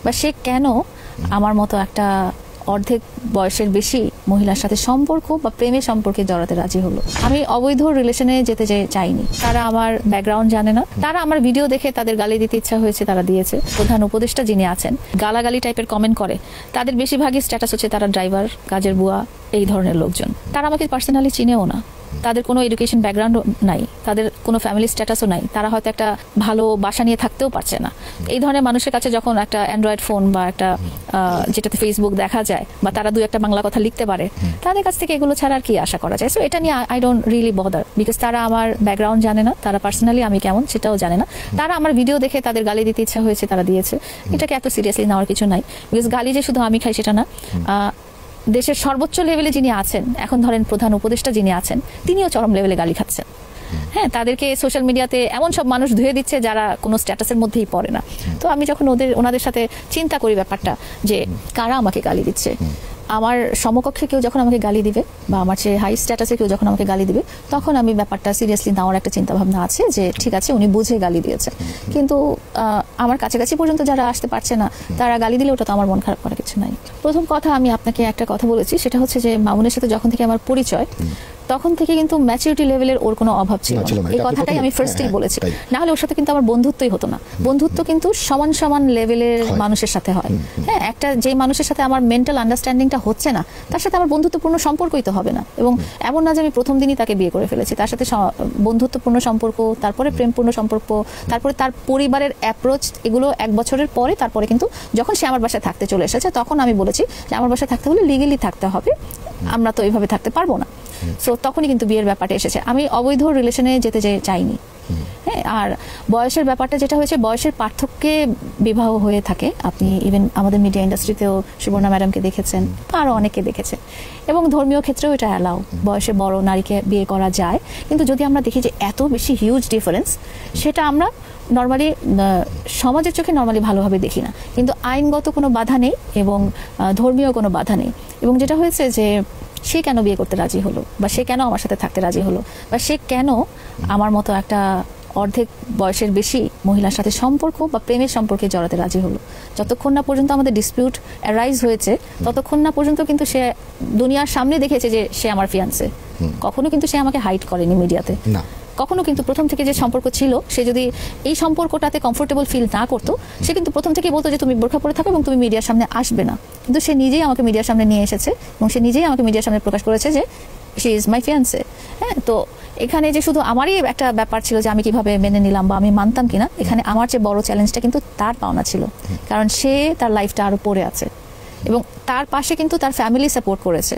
বা সে কেন আমার মতো একটা অর্ধেক বয়সের বেশি মহিলার সাথে সম্পর্ক বা প্রেমের সম্পর্কে জড়াতে রাজি হলো। আমি অবৈধ রিলেশনে যেতে চাইনি। তারা আমার ব্যাকগ্রাউন্ড জানে না, তারা আমার ভিডিও দেখে তাদের গালি দিতে ইচ্ছা হয়েছে, তারা দিয়েছে। প্রধান উপদেষ্টা যিনি আছেন গালাগালি টাইপের কমেন্ট করে, তাদের বেশিরভাগই স্ট্যাটাস হচ্ছে তারা ড্রাইভার, কাজের বুয়া, এই ধরনের লোকজন। তারা আমাকে পার্সোনালি চিনেও না, তাদের কোনো এডুকেশন ব্যাকগ্রাউন্ডও নাই, তাদের কোনো ফ্যামিলি স্ট্যাটাসও নাই, তারা হয়তো একটা ভালো বাসা নিয়ে থাকতেও পারছে না। এই ধরনের মানুষের কাছে যখন একটা অ্যান্ড্রয়েড ফোন বা একটা যেটাতে ফেসবুক দেখা যায় বা তারা দুই একটা বাংলা কথা লিখতে পারে, তাদের কাছ থেকে এগুলো ছাড়া আর কি আশা করা যায়? সো এটা নিয়ে I don't really bother, because তারা আমার ব্যাকগ্রাউন্ড জানে না, তারা পার্সোনালি আমি কেমন সেটাও জানে না। তারা আমার ভিডিও দেখে তাদের গালি দিতে ইচ্ছা হয়েছে, তারা দিয়েছে। এটাকে এত সিরিয়াসলি নেওয়ার কিছু নাই, বিকজ গালি যে শুধু আমি খাই সেটা না। দেশের সর্বোচ্চ লেভেলে যিনি আছেন, এখন ধরেন প্রধান উপদেষ্টা যিনি আছেন, তিনিও চরম লেভেলে গালি খাচ্ছেন। হ্যাঁ, তাদেরকে সোশ্যাল মিডিয়াতে এমন সব মানুষ ধুয়ে দিচ্ছে যারা কোনো স্ট্যাটাসের মধ্যেই পড়ে না। তো আমি যখন ওনাদের সাথে চিন্তা করি ব্যাপারটা যে কারা আমাকে গালি দিচ্ছে, আমার সমকক্ষে কেউ যখন আমাকে গালি দিবে বা আমার চেয়ে হাই স্ট্যাটাসে কেউ যখন আমাকে গালি দিবে, তখন আমি ব্যাপারটা সিরিয়াসলি নেওয়ার একটা চিন্তা ভাবনা আছে যে ঠিক আছে, উনি বুঝে গালি দিয়েছে। কিন্তু আমার কাছাকাছি পর্যন্ত যারা আসতে পারছে না, তারা গালি দিলে ওটা তো আমার মন খারাপ করার কিছু নাই। প্রথম কথা, আমি আপনাকে একটা কথা বলেছি, সেটা হচ্ছে যে মামুনের সাথে যখন থেকে আমার পরিচয়, তখন থেকে কিন্তু ম্যাচুরিটি লেভেলের ওর কোনো অভাব ছিল না। এই কথাটাই আমি ফার্স্টেই বলেছি। না হলে ওর সাথে কিন্তু আমার বন্ধুত্বই হতো না। বন্ধুত্ব কিন্তু সমান সমান লেভেলের মানুষের সাথে হয়। হ্যাঁ, একটা যে মানুষের সাথে আমার মেন্টাল আন্ডারস্ট্যান্ডিংটা হচ্ছে না, তার সাথে আমার বন্ধুত্বপূর্ণ সম্পর্কই তো হবে না। এবং এমন না যে আমি প্রথম দিনই তাকে বিয়ে করে ফেলেছি, তার সাথে বন্ধুত্বপূর্ণ সম্পর্ক, তারপরে প্রেমপূর্ণ সম্পর্ক, তারপরে তার পরিবারের অ্যাপ্রোচ, এগুলো 1 বছরের পরে তারপরে কিন্তু যখন সে আমার বাসায় থাকতে চলে এসেছে, তখন আমি বলেছি যে আমার বাসায় থাকতে হলে লিগেলি থাকতে হবে, আমরা তো এইভাবে থাকতে পারবো না। সো তখনই কিন্তু বিয়ের ব্যাপারটা এসেছে। আমি অবৈধ রিলেশনে যেতে চাইনি। হ্যাঁ, আর বয়সের ব্যাপারটা যেটা হয়েছে, বয়সের পার্থক্যে বিবাহ হয়ে থাকে। আপনি ইভেন আমাদের মিডিয়া ইন্ডাস্ট্রিতেও সুবর্ণা ম্যাডামকে দেখেছেন, আরও অনেকে দেখেছেন। এবং ধর্মীয় ক্ষেত্রেও এটা অ্যালাউ, বয়সে বড় নারীকে বিয়ে করা যায়। কিন্তু যদি আমরা দেখি যে এত বেশি হিউজ ডিফারেন্স, সেটা আমরা নর্মালি সমাজের চোখে নর্মালি ভালোভাবে দেখি না। কিন্তু আইনগত কোনো বাধা নেই এবং ধর্মীয় কোনো বাধা নেই। এবং যেটা হয়েছে যে সে কেন বিয়ে করতে রাজি হলো, বা সে কেন আমার সাথে থাকতে রাজি হলো, বা সে কেন আমার মতো একটা অর্ধেক বয়সের বেশি মহিলার সাথে সম্পর্ক বা প্রেমের সম্পর্কে জড়াতে রাজি হলো। যতক্ষণ না পর্যন্ত আমাদের ডিসপিউট অ্যারাইজ হয়েছে, ততক্ষণ না পর্যন্ত কিন্তু সে দুনিয়ার সামনে দেখেছে যে সে আমার ফিয়ান্সে। কখনো কিন্তু সে আমাকে হাইড করেনি মিডিয়াতে, কখনো কিন্তু প্রথম থেকে যে সম্পর্ক ছিল, সে যদি এই সম্পর্কটাতে কমফোর্টেবল ফিল না করতো, সে কিন্তু প্রথম থেকে বলতো যে তুমি বোরখা পরে থাকো এবং তুমি মিডিয়ার সামনে আসবে না। কিন্তু সে নিজেই আমাকে মিডিয়ার সামনে নিয়ে এসেছে এবং সে নিজেই আমাকে মিডিয়ার সামনে প্রকাশ করেছে যে শি ইজ মাই ফিয়ান্সে। হ্যাঁ, তো এখানে যে শুধু আমারই একটা ব্যাপার ছিল যে আমি কিভাবে মেনে নিলাম বা আমি মানতাম কিনা, এখানে আমার চেয়ে বড় চ্যালেঞ্জটা কিন্তু তার পাওনা ছিল। কারণ সে তার লাইফটা আরো পড়ে আছে এবং তার পাশে কিন্তু তার ফ্যামিলি সাপোর্ট করেছে।